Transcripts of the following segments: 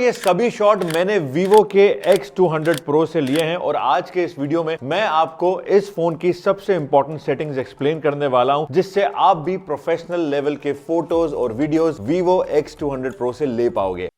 ये सभी शॉट मैंने Vivo के X200 Pro से लिए हैं और आज के इस वीडियो में मैं आपको इस फोन की सबसे इंपॉर्टेंट सेटिंग्स एक्सप्लेन करने वाला हूं, जिससे आप भी प्रोफेशनल लेवल के फोटोज और वीडियोस Vivo X200 Pro से ले पाओगे।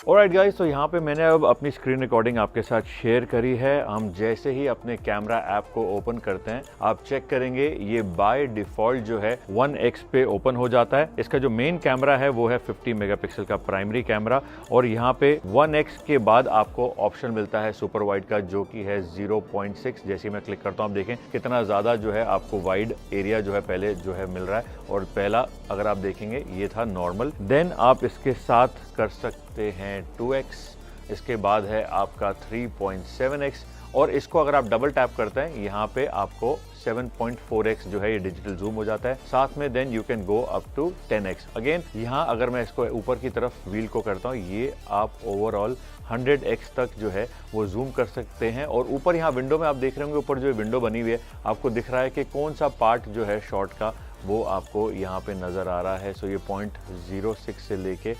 ऑलराइट गाइस, तो यहाँ पे मैंने अब अपनी स्क्रीन रिकॉर्डिंग आपके साथ शेयर करी है। हम जैसे ही अपने कैमरा ऐप को ओपन करते हैं, आप चेक करेंगे ये बाय डिफॉल्ट जो है 1x पे ओपन हो जाता है। इसका जो मेन कैमरा है वो है 50 मेगापिक्सल का प्राइमरी कैमरा और यहाँ पे 1x के बाद आपको ऑप्शन मिलता है सुपर वाइड का, जो कि है 0.6। जैसे ही मैं क्लिक करता हूँ, आप देखें कितना ज़्यादा जो है आपको वाइड एरिया जो है पहले जो है मिल रहा है, और पहला अगर आप देखेंगे ये था नॉर्मल। देन आप इसके साथ कर सकते हैं 2x, इसके बाद है आपका 3.7x, और इसको अगर आप डबल टैप करते हैं यहाँ पे आपको 7.4x जो है ये डिजिटल जूम हो जाता है साथ में। Then you can go up to 10x। Again यहाँ अगर मैं इसको ऊपर की तरफ व्हील को करता हूँ, ये आप ओवरऑल 100x तक जो है वो जूम कर सकते हैं। और ऊपर यहाँ विंडो में आप देख रहे होंगे, ऊपर जो विंडो बनी हुई है आपको दिख रहा है कि कौन सा पार्ट जो है शॉट का वो आपको यहाँ पे नज़र आ रहा है। सो ये 0.06 से लेके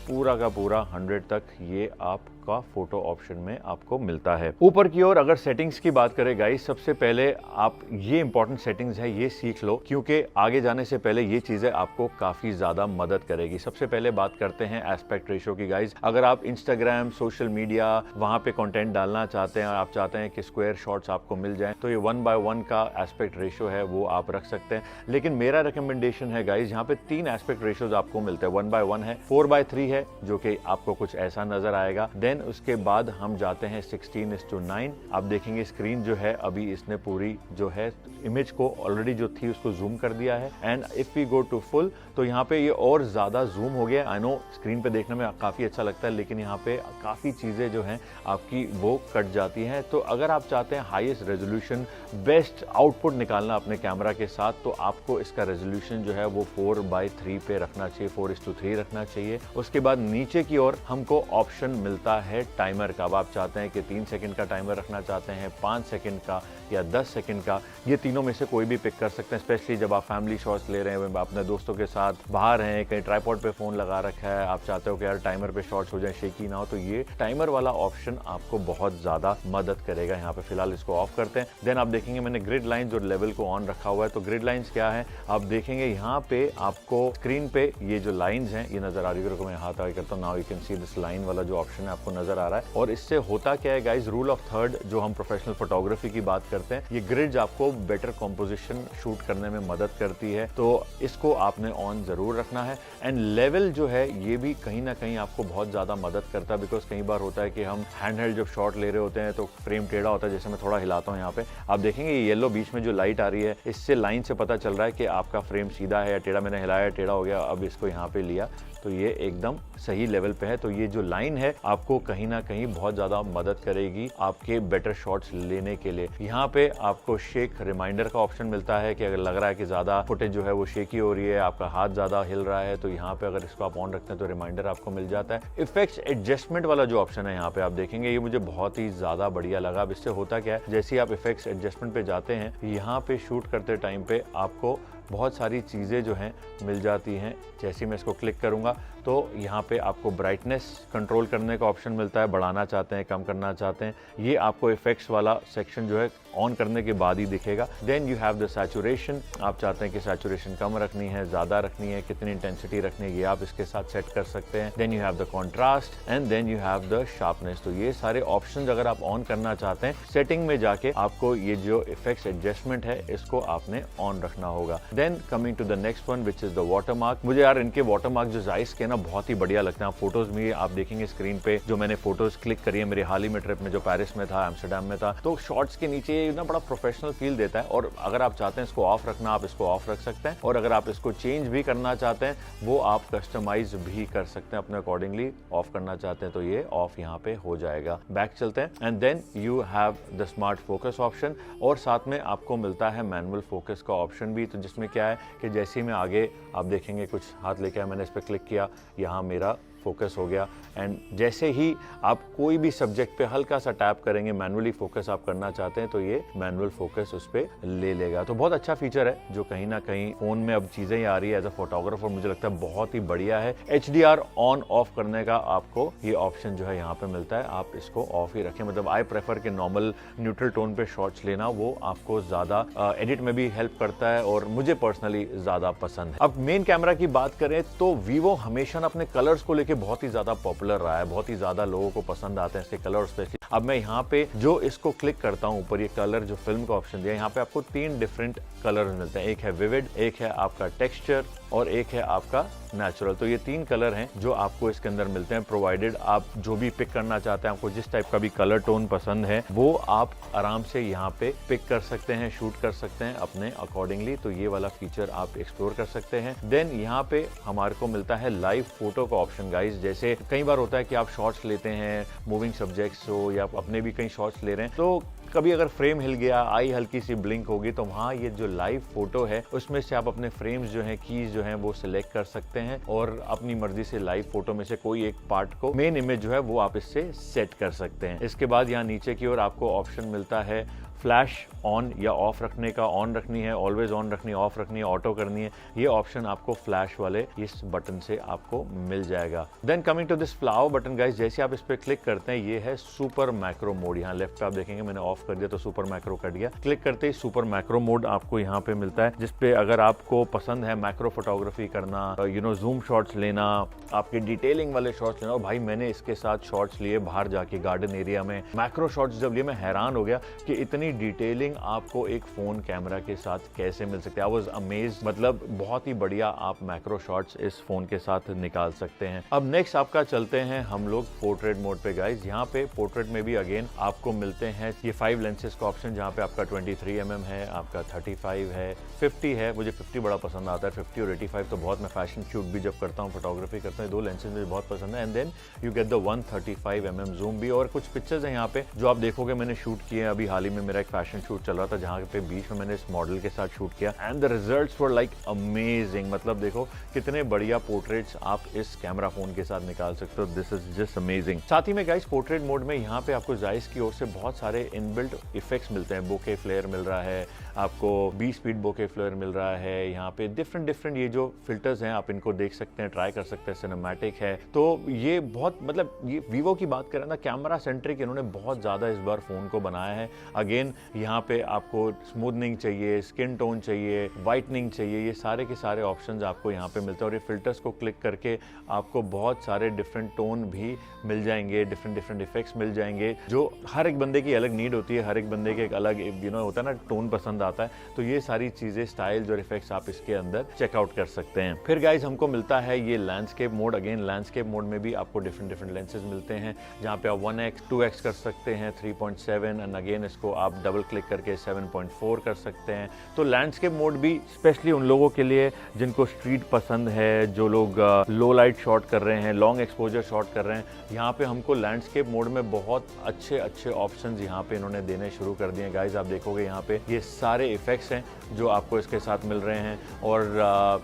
पूरा का पूरा 100 तक ये आपका फोटो ऑप्शन में आपको मिलता है। ऊपर की ओर अगर सेटिंग्स की बात करें गाइस, सबसे पहले आप ये इंपॉर्टेंट सेटिंग्स है ये सीख लो, क्योंकि आगे जाने से पहले ये चीजें आपको काफी ज्यादा मदद करेगी। सबसे पहले बात करते हैं एस्पेक्ट रेशियो की गाइस। अगर आप इंस्टाग्राम, सोशल मीडिया वहां पे कंटेंट डालना चाहते हैं, आप चाहते हैं कि स्क्वायर शॉट्स आपको मिल जाएं, तो ये 1:1 का एस्पेक्ट रेशियो है वो आप रख सकते हैं। लेकिन मेरा रिकमेंडेशन है गाइस, यहाँ पे 3 एस्पेक्ट रेशियोज आपको मिलते हैं। 1:1 है, 4:3 है जो कि आपको कुछ ऐसा नजर आएगा। देन उसके बाद हम जाते हैं 16:9। आप देखेंगे स्क्रीन जो है अभी इसने पूरी जो है इमेज को ऑलरेडी जो थी उसको जूम कर दिया है। And if we go to full, तो यहाँ पे ये और ज्यादा जूम हो गया। आई नो स्क्रीन पे देखने में काफी अच्छा लगता है, लेकिन यहाँ पे काफी चीजें जो हैं आपकी वो कट जाती हैं। तो अगर आप चाहते हैं हाईएस्ट रेजोल्यूशन, बेस्ट आउटपुट निकालना अपने कैमरा के साथ, तो आपको इसका रेजोल्यूशन जो है वो 4:3 पे रखना चाहिए, 4:3 रखना चाहिए। उसके बाद नीचे की ओर हमको ऑप्शन मिलता है टाइमर का। अब आप चाहते हैं कि 3 सेकंड का टाइमर रखना चाहते हैं, 5 सेकंड का या 10 सेकंड का, ये तीनों में से कोई भी पिक कर सकते हैं। स्पेशली जब आप फैमिली शॉट्स ले रहे हैं, अपने दोस्तों के साथ बाहर हैं, कहीं ट्राइपॉड पे फोन लगा रखा है, आप चाहते हो कि यार टाइमर पे शॉट्स हो जाए, शेकी ना हो, तो ये टाइमर वाला ऑप्शन आपको बहुत ज्यादा मदद करेगा। यहाँ पे फिलहाल इसको ऑफ करते हैं। देन आप देखेंगे मैंने ग्रिड लाइंस और लेवल को ऑन रखा हुआ है। तो ग्रिड लाइंस क्या है आप देखेंगे, यहाँ पे आपको स्क्रीन पे ये जो लाइन्स हैं ये नजर आ रही है। मैं हाथ आगे करता हूँ, now you can see this line वाला जो ऑप्शन है आपको नजर आ रहा है। और इससे होता क्या है गाइस, रूल ऑफ थर्ड जो हम प्रोफेशनल फोटोग्राफी की बात करते हैं, ये ग्रिड्स आपको बेटर कॉम्पोजिशन शूट करने में मदद करती है, तो इसको आपने ऑन जरूर रखना है। एंड लेवल जो है ये भी कहीं ना कहीं आपको बहुत ज्यादा मदद करता है, बिकॉज कई बार होता है कि हम हैंड जब शॉट ले रहे होते हैं तो फ्रेम टेढ़ा होता है। जैसे मैं थोड़ा हिलाता हूँ, यहाँ पे आप देखेंगे ये येलो बीच में जो लाइट आ रही है, इससे लाइन से पता चल रहा है कि आपका फ्रेम सीधा है या टेढ़ा। मैंने हिलाया, टेढ़ा हो गया, अब इसको यहाँ पे लिया तो ये एकदम सही लेवल पे है। तो ये जो लाइन है आपको कहीं ना कहीं बहुत ज्यादा मदद करेगी आपके बेटर शॉट्स लेने के लिए। यहाँ पे आपको शेक रिमाइंडर का ऑप्शन मिलता है कि अगर लग रहा है कि ज्यादा फुटेज जो है वो शेकी हो रही है, आपका हाथ ज्यादा हिल रहा है, तो यहाँ पे अगर इसको आप ऑन रखते हैं तो रिमाइंडर आपको मिल जाता है। इफेक्ट्स एडजस्टमेंट वाला जो ऑप्शन है यहाँ पे आप देखेंगे, ये मुझे बहुत ही ज्यादा बढ़िया लगा। अब इससे होता क्या है, जैसे ही आप इफेक्ट्स एडजस्टमेंट पे जाते हैं, यहाँ पे शूट करते टाइम पे आपको बहुत सारी चीज़ें जो हैं मिल जाती हैं। जैसे मैं इसको क्लिक करूंगा तो यहाँ पे आपको ब्राइटनेस कंट्रोल करने का ऑप्शन मिलता है, बढ़ाना चाहते हैं, कम करना चाहते हैं, ये आपको इफेक्ट्स वाला सेक्शन जो है ऑन करने के बाद ही दिखेगा। Then you have the saturation, आप चाहते हैं कि सैचुरेशन कम रखनी है, ज़्यादा रखनी है, कितनी इंटेंसिटी रखनी है, ये आप इसके साथ सेट कर सकते हैं। Then you have the contrast and then you have the sharpness. तो ये सारे ऑप्शन अगर आप ऑन करना चाहते हैं, सेटिंग में जाके आपको ये जो इफेक्ट्स एडजस्टमेंट है इसको आपने ऑन रखना होगा। Then coming to the next one which is the watermark. मुझे यार इनके वाटरमार्क जो जाइस के ना बहुत ही बढ़िया लगते हैं। आप फोटोज में आप देखेंगे स्क्रीन पे जो मैंने फोटोज क्लिक करी है मेरी हाल ही में ट्रिप में जो पेरिस में था, एम्स्टरडेम में था, तो शॉट्स के नीचे ना बड़ा प्रोफेशनल फील देता है। और अगर आप चाहते हैं इसको ऑफ रखना, आप इसको ऑफ रख सकते हैं, और अगर आप इसको चेंज भी करना चाहते हैं वो आप कस्टमाइज भी कर सकते हैं अपने अकॉर्डिंगली। ऑफ करना चाहते हैं तो ये ऑफ यहाँ पे हो जाएगा। बैक चलते हैं and then you have the smart focus option, और साथ में आपको मिलता है मैनुअल फोकस का ऑप्शन भी। तो जिसमें क्या है कि जैसे ही मैं आगे आप देखेंगे कुछ हाथ लेके आया, मैंने इस पर क्लिक किया, यहाँ मेरा फोकस हो गया। एंड जैसे ही आप कोई भी सब्जेक्ट पे हल्का सा टैप करेंगे, मैनुअली फोकस आप करना चाहते हैं तो ये मैनुअल फोकस उस पर ले लेगा। तो बहुत अच्छा फीचर है जो कहीं ना कहीं फोन में अब चीजें ही आ रही है। एज अ फोटोग्राफर मुझे लगता है बहुत ही बढ़िया है। HDR ऑन ऑफ करने का आपको ये ऑप्शन जो है यहाँ पे मिलता है, आप इसको ऑफ ही रखें। मतलब आई प्रेफर के नॉर्मल न्यूट्रल टोन पे शॉट्स लेना, वो आपको ज्यादा एडिट में भी हेल्प करता है और मुझे पर्सनली ज्यादा पसंद है। अब मेन कैमरा की बात करें तो वीवो हमेशा अपने कलर्स को लेके बहुत ही ज्यादा पॉपुलर रहा है, बहुत ही ज्यादा लोगों को पसंद आते हैं इसके कलर स्पेशली। अब मैं यहाँ पे जो इसको क्लिक करता हूँ ऊपर, ये कलर जो फिल्म का ऑप्शन दिया, यहाँ पे आपको 3 डिफरेंट कलर मिलते हैं। एक है विविड, एक है आपका टेक्सचर और एक है आपका नेचुरल। तो ये 3 कलर हैं जो आपको इसके अंदर मिलते हैं, प्रोवाइडेड आप जो भी पिक करना चाहते हैं, आपको जिस टाइप का भी कलर टोन पसंद है वो आप आराम से यहाँ पे पिक कर सकते हैं, शूट कर सकते हैं अपने अकॉर्डिंगली। तो ये वाला फीचर आप एक्सप्लोर कर सकते हैं। देन यहाँ पे हमारे को मिलता है लाइव फोटो का ऑप्शन गाइज। जैसे कई बार होता है कि आप शॉट्स लेते हैं, मूविंग सब्जेक्ट्स हो या अपने भी कई शॉट्स ले रहे हैं, तो कभी अगर फ्रेम हिल गया, आई हल्की सी ब्लिंक होगी, तो वहाँ ये जो लाइव फोटो है उसमें से आप अपने फ्रेम्स जो हैं, कीज जो हैं वो सिलेक्ट कर सकते हैं और अपनी मर्जी से लाइव फोटो में से कोई एक पार्ट को, मेन इमेज जो है वो आप इससे सेट कर सकते हैं। इसके बाद यहाँ नीचे की ओर आपको ऑप्शन मिलता है फ्लैश ऑन या ऑफ रखने का। ऑन रखनी है, ऑलवेज ऑन रखनी है, ऑफ रखनी है, ऑटो करनी है, ये ऑप्शन आपको फ्लैश वाले इस बटन से आपको मिल जाएगा। Then coming to this flower button guys, जैसे आप इस पे क्लिक करते हैं ये है सुपर मैक्रो मोड। यहाँ लेफ्ट पे आप देखेंगे मैंने ऑफ कर दिया तो सुपर मैक्रो कट गया। क्लिक करते ही सुपर मैक्रो मोड आपको यहाँ पे मिलता है, जिसपे अगर आपको पसंद है मैक्रो फोटोग्राफी करना, जूम शॉट्स लेना, आपके डिटेलिंग वाले शॉट्स लेना। और भाई मैंने इसके साथ शॉट्स लिए बाहर जाके गार्डन एरिया में, मैक्रो शॉट्स जब लिए मैं हैरान हो गया कि इतनी डिटेलिंग आपको एक फोन कैमरा के साथ कैसे मिल सकती है। आई वाज अमेज्ड, मतलब बहुत ही बढ़िया आप मैक्रो शॉट्स इस फोन के साथ निकाल सकते हैं। अब नेक्स्ट आपका चलते हैं हम लोग पोर्ट्रेट मोड पे गाइज। यहाँ पे पोर्ट्रेट में भी अगेन आपको मिलते हैं ये 5 लेंसेज का ऑप्शन, जहाँ पे आपका 23 mm है, आपका 35 है, 50 है। मुझे 50 बड़ा पसंद आता है, 50 और 85 तो बहुत, मैं फैशन शूट भी जब करता हूँ, फोटोग्राफी करता हूँ, 2 लेंसेज मुझे बहुत पसंद है। And then you get the 135 mm zoom भी। और कुछ पिक्चर्स हैं यहाँ पे जो आप देखोगे मैंने शूट किए हैं। अभी हाल ही में मेरा एक फैशन शूट चल रहा था जहाँ पे बीच में मैंने इस मॉडल के साथ शूट किया and the results were like amazing. मतलब देखो कितने बढ़िया पोर्ट्रेट्स आप इस कैमरा फोन के साथ निकाल सकते हो। This is just amazing. साथ ही में गाइस पोर्ट्रेट मोड में यहाँ पे आपको जायस की ओर से बहुत सारे इनबिल्ट इफेक्ट्स मिलते हैं। बोके फ्लेयर मिल रहा है आपको, 20 स्पीड बोके फ्लेयर मिल रहा है। यहाँ पे डिफरेंट ये जो फिल्टर्स हैं आप इनको देख सकते हैं, ट्राई कर सकते हैं। सिनेमैटिक है तो ये बहुत, मतलब ये वीवो की बात करें ना, कैमरा सेंट्रिक इन्होंने बहुत ज्यादा इस बार फोन को बनाया है। अगेन यहाँ पे आपको स्मूथनिंग चाहिए, स्किन टोन चाहिए, वाइटनिंग चाहिए, ये सारे के सारे ऑप्शंस आपको यहाँ पे मिलते हैं। और ये फिल्टर्स को क्लिक करके आपको बहुत सारे डिफरेंट टोन भी मिल जाएंगे, डिफरेंट इफेक्ट्स मिल जाएंगे, जो हर एक बंदे की अलग नीड होती है, हर एक बंदे के एक अलग होता है ना टोन पसंद आता है। तो ये सारी चीजें, स्टाइल्स और इफेक्ट्स आप इसके अंदर चेकआउट कर सकते हैं। फिर गाइज हमको मिलता है ये landscape mode. Again landscape mode में भी आपको डिफरेंट लेंसेज मिलते हैं, जहाँ पे आप 1x 2x कर सकते हैं, 3.7 एंड अगेन इसको आप डबल क्लिक करके 7.4 कर सकते हैं। तो लैंडस्केप मोड भी स्पेशली उन लोगों के लिए जिनको स्ट्रीट पसंद है, जो लोग लो लाइट शॉट कर रहे हैं, लॉन्ग एक्सपोजर शॉट कर रहे हैं, यहाँ पे हमको लैंडस्केप मोड में बहुत अच्छे ऑप्शंस यहाँ पे इन्होंने देने शुरू कर दिए गाइज। आप देखोगे यहाँ पे ये सारे इफेक्ट्स हैं जो आपको इसके साथ मिल रहे हैं। और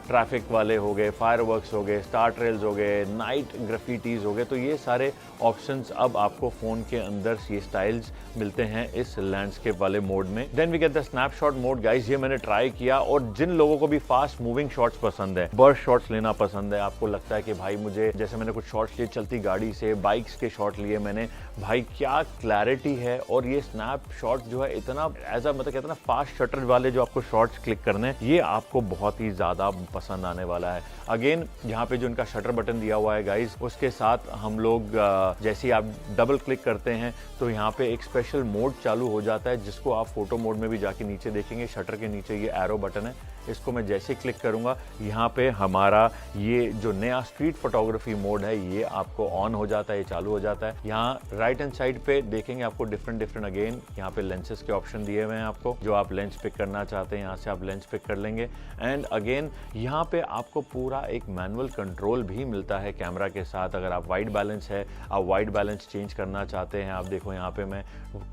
ट्रैफिक वाले हो गए, फायरवर्क्स हो गए, स्टार ट्रेल्स हो गए, नाइट ग्राफिटीज हो गए, तो ये सारे ऑप्शंस अब आपको फोन के अंदर ये स्टाइल्स मिलते हैं इस लैंडस्केप वाले मोड में। Then we get the snapshot mode guys. ये मैंने ट्राई किया, और जिन लोगों को भी फास्ट मूविंग शॉट्स पसंद है, बर्स्ट शॉट्स लेना पसंद है, आपको लगता है कि भाई मुझे, जैसे मैंने कुछ शॉट्स लिए चलती गाड़ी से, बाइक्स के शॉट लिए मैंने, भाई क्या क्लैरिटी है। और ये स्नैपशॉट जो है इतना मतलब कहते हैं ना फास्ट शटर वाले जो आपको शॉट्स क्लिक करने हैं, ये आपको बहुत ही ज्यादा पसंद आने वाला है। अगेन यहाँ पे जो इनका शटर बटन दिया हुआ है गाइस, उसके साथ हम लोग जैसे ही आप डबल क्लिक करते हैं तो यहाँ पे एक स्पेशल मोड चालू हो जाता है, जिसको आप फोटो मोड में भी जाके नीचे देखेंगे। शटर के नीचे ये एरो बटन है, इसको मैं जैसे क्लिक करूंगा यहाँ पे हमारा ये जो नया स्ट्रीट फोटोग्राफी मोड है ये आपको ऑन हो जाता है, ये चालू हो जाता है। यहाँ राइट हैंड साइड पे देखेंगे आपको डिफरेंट अगेन यहाँ पे लेंसेज के ऑप्शन दिए हुए हैं आपको, जो आप लेंस पिक करना चाहते हैं यहाँ से आप लेंस पिक कर लेंगे। एंड अगेन यहाँ पे आपको पूरा एक मैनुअल कंट्रोल भी मिलता है कैमरा के साथ। अगर आप वाइट बैलेंस है, आप वाइट बैलेंस चेंज करना चाहते हैं, आप देखो यहाँ पे मैं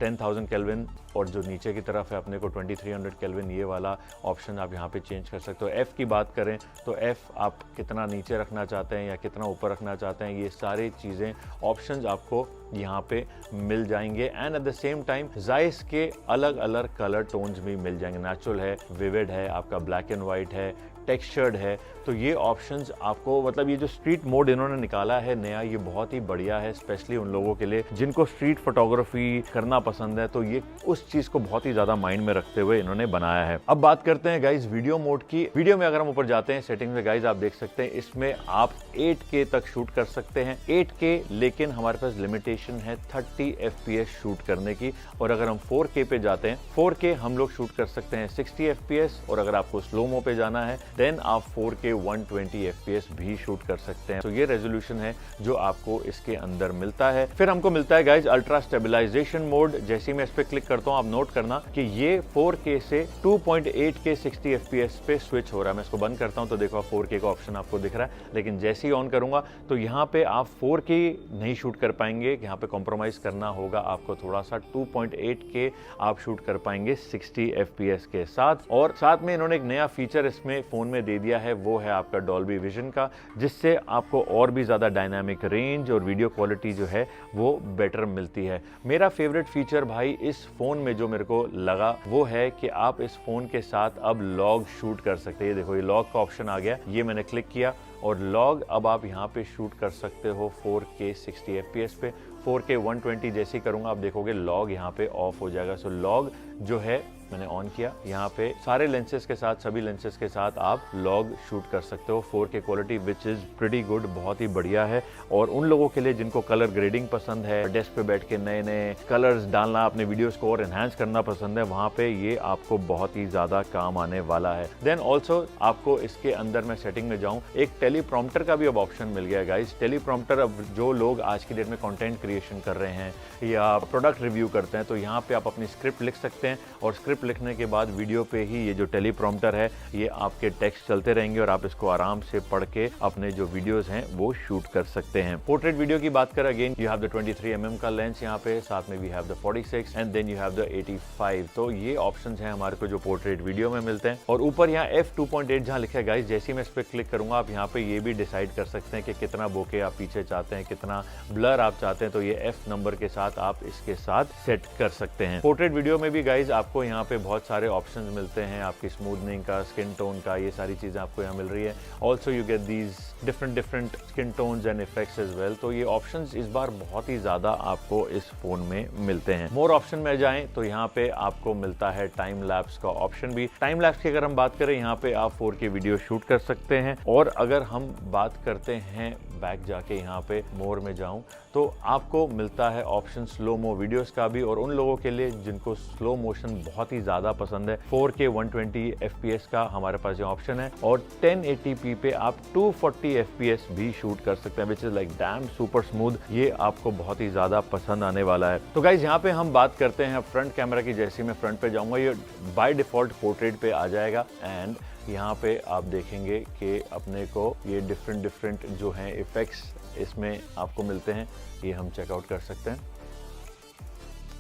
10,000 केल्विन और जो नीचे की तरफ है अपने को 2300 केल्विन, ये वाला ऑप्शन आप यहाँ पे चेंज कर सकते हो। F की बात करें तो F आप कितना नीचे रखना चाहते हैं या कितना ऊपर रखना चाहते हैं, ये सारी चीज़ें ऑप्शंस आपको यहाँ पे मिल जाएंगे। And at the same time Zeiss के अलग अलग कलर टोन्स भी मिल जाएंगे। नेचुरल है, विविड है, आपका ब्लैक एंड वाइट है, टेक्सचर्ड है। तो ये ऑप्शंस आपको, मतलब ये जो स्ट्रीट मोड इन्होंने निकाला है नया, ये बहुत ही बढ़िया है, स्पेशली उन लोगों के लिए जिनको स्ट्रीट फोटोग्राफी करना पसंद है। तो ये उस चीज को बहुत ही ज्यादा माइंड में रखते हुए इन्होंने बनाया है। अब बात करते हैं गाइज वीडियो मोड की। वीडियो में अगर हम ऊपर जाते हैं सेटिंग में गाइज, आप देख सकते हैं इसमें आप 8K तक शूट कर सकते हैं। 8K, लेकिन हमारे पास लिमिटेशन है 30 FPS शूट करने की। और अगर हम 4K पे जाते हैं, 4K हम लोग शूट कर सकते हैं 60 FPS। और अगर आपको स्लोमो पे जाना है देन आप 4K 120 FPS भी शूट कर सकते हैं। तो ये रेजोल्यूशन है जो आपको इसके अंदर मिलता है। फिर हमको मिलता है गाइज अल्ट्रा स्टेबलाइजेशन मोड। जैसे ही मैं इस पे क्लिक करता हूं, आप नोट करना कि ये 4K से 2.8K 60 FPS पे स्विच हो रहा है। मैं इसको बंद करता हूं तो देखो 4K का ऑप्शन आपको दिख रहा है, लेकिन जैसे ही ऑन करूंगा तो यहाँ पे आप 4K नहीं शूट कर पाएंगे, यहाँ पे कॉम्प्रोमाइज करना होगा आपको थोड़ा सा। 2.8K आप शूट कर पाएंगे 60 FPS के साथ। और साथ में इन्होंने एक नया फीचर इसमें फोन में दे दिया है, वो है आपका डॉल्बी विजन का, जिससे आपको और भी ज्यादा डायनामिक रेंज और वीडियो क्वालिटी जो है वो बेटर मिलती है। मेरा फेवरेट फीचर भाई इस फोन में जो मेरे को लगा वो है कि आप इस फोन के साथ अब लॉग शूट कर सकते हैं। ये देखो, ये लॉग का ऑप्शन आ गया, ये मैंने क्लिक किया और लॉग अब आप यहाँ पे शूट कर सकते हो 4K 60 FPS पे। 4K 120 जैसे ही करूंगा आप देखोगे लॉग यहाँ पे ऑफ हो जाएगा। सो लॉग जो है मैंने ऑन किया, यहाँ पे सारे लेंसेज के साथ, सभी लेंसेज के साथ आप लॉग शूट कर सकते हो 4K quality, which is pretty good, बहुत ही बढ़िया है। और उन लोगों के लिए जिनको कलर ग्रेडिंग पसंद है, डेस्क पे बैठ के नए नए कलर्स डालना, अपने वीडियोस को और एनहांस करना पसंद है, वहां पे ये आपको बहुत ही ज्यादा काम आने वाला है। देन ऑल्सो आपको इसके अंदर मैं सेटिंग में जाऊं, एक टेलीप्रॉम्प्टर का भी अब ऑप्शन मिल गया है गाइज। टेलीप्रॉम्प्टर अब जो लोग आज की डेट में कंटेंट क्रिएशन कर रहे हैं या प्रोडक्ट रिव्यू करते हैं, तो यहाँ पे आप अपनी स्क्रिप्ट लिख सकते हैं और स्क्रिप्ट लिखने के बाद वीडियो पे ही ये जो टेलीप्रॉम्प्टर है ये आपके टेक्स्ट चलते रहेंगे और आप इसको आराम से पढ़ के अपने जो वीडियोस हैं वो शूट कर सकते हैं। पोर्ट्रेट वीडियो की बात करें, again you have the 23mm का लेंस यहाँ पे, साथ में we have the 46 and then you have the 85। तो ये ऑप्शंस हैं हमारे को जो पोर्ट्रेट वीडियो में मिलते हैं। और ऊपर यहाँ f2.8 जहाँ लिखा है गाइस, जैसे ही मैं इस पे क्लिक करूंगा आप यहाँ पे ये भी डिसाइड कर सकते हैं कि कितना बोके आप पीछे चाहते हैं, कितना ब्लर आप चाहते हैं। तो ये f नंबर के साथ आप इसके साथ सेट कर सकते हैं। पोर्ट्रेट वीडियो में भी गाइज आपको यहाँ पे बहुत सारे ऑप्शंस मिलते हैं, आपकी स्मूथनिंग का, स्किन टोन का, ये सारी चीजें आपको यहाँ मिल रही है। Also you get these different skin tones and effects as well. तो ये ऑप्शंस इस बार बहुत ही ज्यादा आपको इस फोन में मिलते हैं। मोर ऑप्शन में जाएं तो यहाँ पे आपको मिलता है टाइम लैप्स का ऑप्शन भी। टाइम लैप्स की अगर हम बात करें, यहाँ पे आप 4K वीडियो शूट कर सकते हैं। और अगर हम बात करते हैं बैक जाके यहाँ पे मोर में जाऊं तो आपको मिलता है ऑप्शन स्लो मो वीडियोस का भी, और उन लोगों के लिए जिनको स्लो मोशन बहुत ही ज्यादा पसंद है 4K 120 FPS का हमारे पास ये ऑप्शन है। और 1080p पे आप 240 FPS भी शूट कर सकते हैं, which is like damn super smooth. ये आपको बहुत ही ज्यादा पसंद आने वाला है। तो गाइज यहाँ पे हम बात करते हैं फ्रंट कैमरा की। जैसे मैं फ्रंट पे जाऊंगा ये बाय डिफॉल्ट पोर्ट्रेट पे आ जाएगा एंड यहाँ पे आप देखेंगे कि अपने को ये डिफरेंट जो हैं इफेक्ट्स इसमें आपको मिलते हैं, ये हम चेकआउट कर सकते हैं।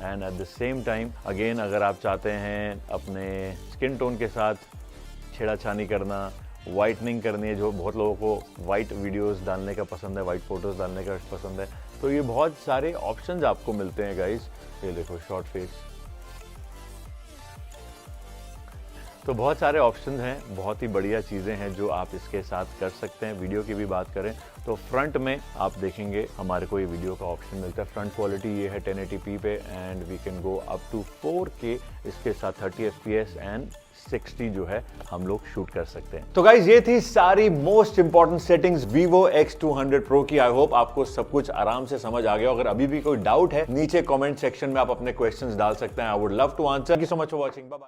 And at the same time again अगर आप चाहते हैं अपने स्किन टोन के साथ छेड़ाछानी करना, वाइटनिंग करनी है, जो बहुत लोगों को वाइट वीडियोस डालने का पसंद है, वाइट फोटोज डालने का पसंद है, तो ये बहुत सारे ऑप्शंस आपको मिलते हैं गाइस। ये देखो शॉर्ट फेस, तो बहुत सारे ऑप्शंस हैं, बहुत ही बढ़िया चीज़ें हैं जो आप इसके साथ कर सकते हैं। वीडियो की भी बात करें तो फ्रंट में आप देखेंगे हमारे को ये वीडियो का ऑप्शन मिलता है। फ्रंट क्वालिटी ये है 1080p पे and we can go up to 4K, इसके साथ 30 FPS एंड 60 जो है हम लोग शूट कर सकते हैं। तो गाइज ये थी सारी most important settings Vivo X200 Pro की। आई होप आपको सब कुछ आराम से समझ आ गया। अगर अभी भी कोई डाउट है नीचे कमेंट सेक्शन में आप अपने क्वेश्चंस डाल सकते हैं। I would love to answer. Thank you so much for watching. Bye bye.